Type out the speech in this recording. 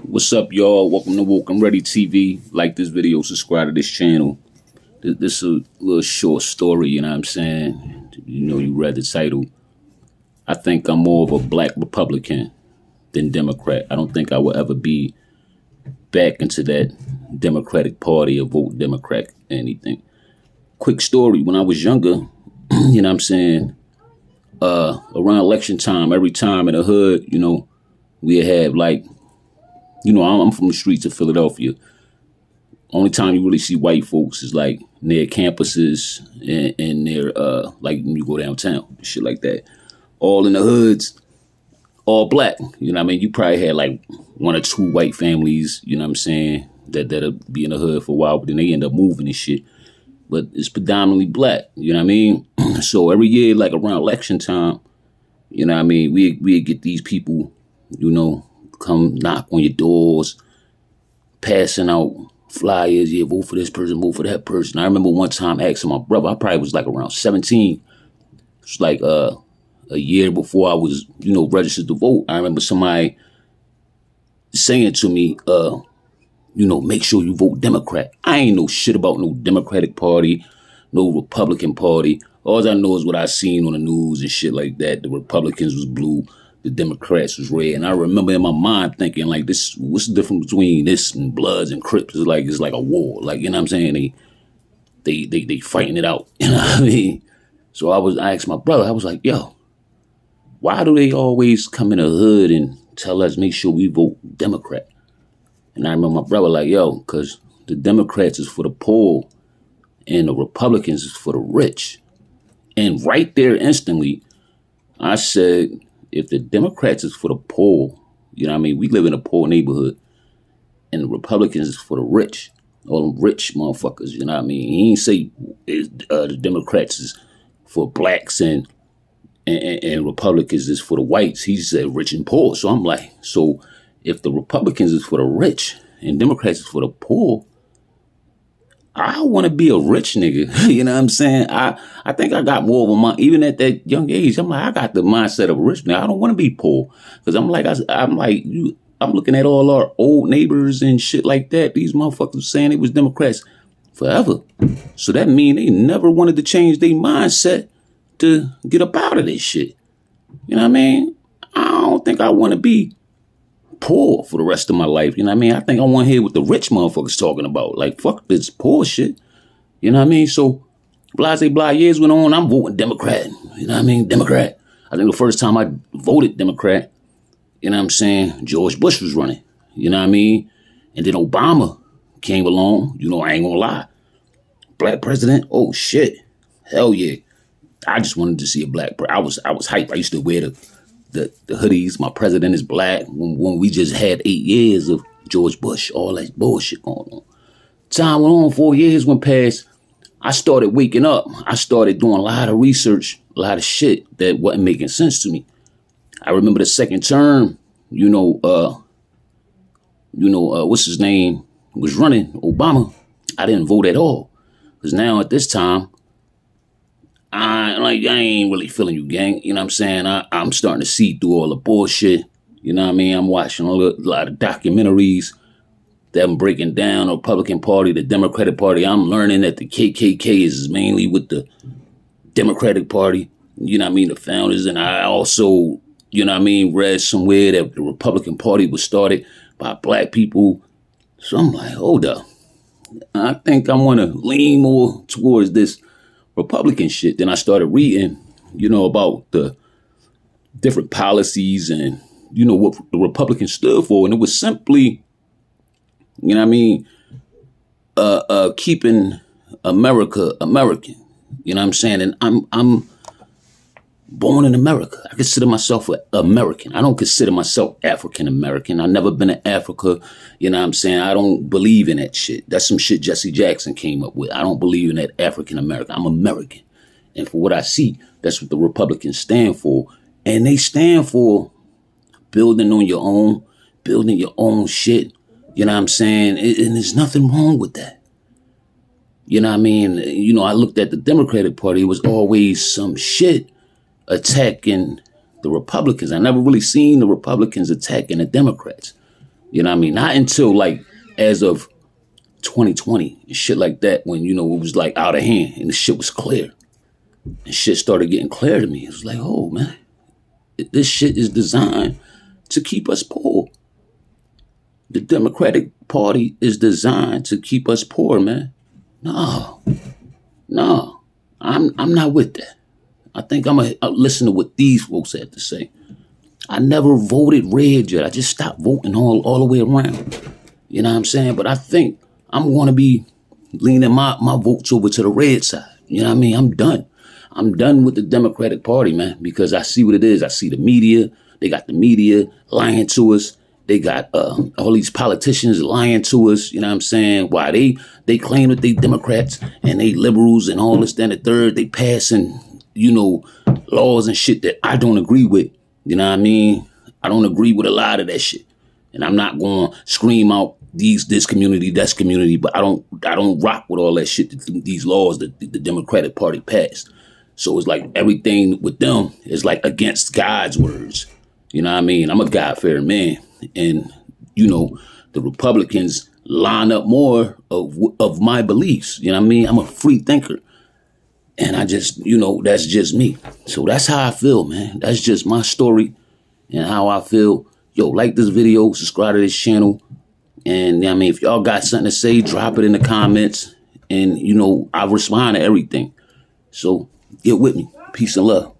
What's up, y'all? Welcome to Woke and Ready TV. Like this video, subscribe to this channel. This is a little short story, you know what I'm saying? You read the title. I think I'm more of a black Republican than Democrat. I don't think I will ever be back into that Democratic Party or vote Democrat anything. Quick story, when I was younger, you know what I'm saying, around election time, every time in the hood, we have like, I'm from the streets of Philadelphia. Only time you really see white folks is like near campuses and near like when you go downtown, shit like that. All in the hoods, all black. You know what I mean? You probably had like one or two white families, you know what I'm saying, that'll be in the hood for a while, but then they end up moving and shit. But it's predominantly black, you know what I mean? So every year, like around election time, you know what I mean, we get these people, come knock on your doors, passing out flyers, yeah, vote for this person, vote for that person. I remember one time asking my brother, I probably was like around 17. It's like a year before I was, registered to vote. I remember somebody saying to me, make sure you vote Democrat. I ain't know shit about no Democratic Party, no Republican Party. All I know is what I seen on the news and shit like that. The Republicans was blue, the Democrats was red. And I remember in my mind thinking like, what's the difference between this and Bloods and Crips? It's like a war. Like, you know what I'm saying? They fighting it out. You know what I mean? So I asked my brother, I was like, yo, why do they always come in the hood and tell us make sure we vote Democrat? And I remember my brother like, yo, because the Democrats is for the poor and the Republicans is for the rich. And right there instantly, I said, if the Democrats is for the poor, you know what I mean? We live in a poor neighborhood. And the Republicans is for the rich. All them rich motherfuckers, you know what I mean? He ain't say the Democrats is for blacks and Republicans is for the whites. He said rich and poor. So I'm like, so if the Republicans is for the rich and Democrats is for the poor, I want to be a rich nigga. You know what I'm saying? I think I got more of a mind, even at that young age. I'm like, I got the mindset of a rich nigga. I don't want to be poor. Because I'm looking at all our old neighbors and shit like that. These motherfuckers saying it was Democrats forever. So that mean they never wanted to change their mindset to get up out of this shit. You know what I mean? I don't think I want to be poor for the rest of my life. You know what I mean? I think I want to hear what the rich motherfuckers talking about. Like, fuck this poor shit. You know what I mean? So, blah years went on, I'm voting Democrat. You know what I mean? Democrat. I think the first time I voted Democrat, you know what I'm saying, George Bush was running. You know what I mean? And then Obama came along. I ain't gonna lie. Black president? Oh, shit. Hell yeah. I just wanted to see a black president. I was hyped. I used to wear the hoodies. My president is black. When we just had 8 years of George Bush, all that bullshit going on. Time went on, 4 years went past. I started waking up. I started doing a lot of research, a lot of shit that wasn't making sense to me. I remember the second term, what's his name, was running, Obama. I didn't vote at all. Because now at this time, I ain't really feeling you, gang. You know what I'm saying? I'm starting to see through all the bullshit. You know what I mean? I'm watching a lot of documentaries, them breaking down the Republican Party, the Democratic Party. I'm learning that the KKK is mainly with the Democratic Party. You know what I mean? The founders. And I also, read somewhere that the Republican Party was started by black people. So I'm like, hold up. I think I want to lean more towards this Republican shit. Then I started reading, about the different policies and, what the Republicans stood for. And it was simply, keeping America American. You know what I'm saying? And I'm born in America. I consider myself an American. I don't consider myself African American. I've never been to Africa. You know what I'm saying? I don't believe in that shit. That's some shit Jesse Jackson came up with. I don't believe in that African American. I'm American. And for what I see, that's what the Republicans stand for. And they stand for building on your own, building your own shit. You know what I'm saying? And there's nothing wrong with that. You know what I mean? I looked at the Democratic Party. It was always some shit attacking the Republicans. I never really seen the Republicans attacking the Democrats. You know what I mean? Not until like as of 2020 and shit like that, when, you know, it was like out of hand and the shit was clear. And shit started getting clear to me. It was like, oh man, this shit is designed to keep us poor. The Democratic Party is designed to keep us poor, man. No, I'm not with that. I think I'm gonna listen to what these folks have to say. I never voted red yet. I just stopped voting all the way around. You know what I'm saying? But I think I'm going to be leaning my votes over to the red side. You know what I mean? I'm done. I'm done with the Democratic Party, man, because I see what it is. I see the media. They got the media lying to us. They got all these politicians lying to us. You know what I'm saying? Why they claim that they Democrats and they liberals and all this, then the third. They passing, you know, laws and shit that I don't agree with. You know what I mean? I don't agree with a lot of that shit. And I'm not going to scream out this community, that community, but I don't rock with all that shit, these laws that the Democratic Party passed. So it's like everything with them is like against God's words. You know what I mean? I'm a God-fearing man. And, you know, the Republicans line up more of my beliefs. You know what I mean? I'm a free thinker. And I just, you know, that's just me. So that's how I feel, man. That's just my story and how I feel. Yo, like this video, subscribe to this channel. And I mean, if y'all got something to say, drop it in the comments. And, you know, I respond to everything. So get with me. Peace and love.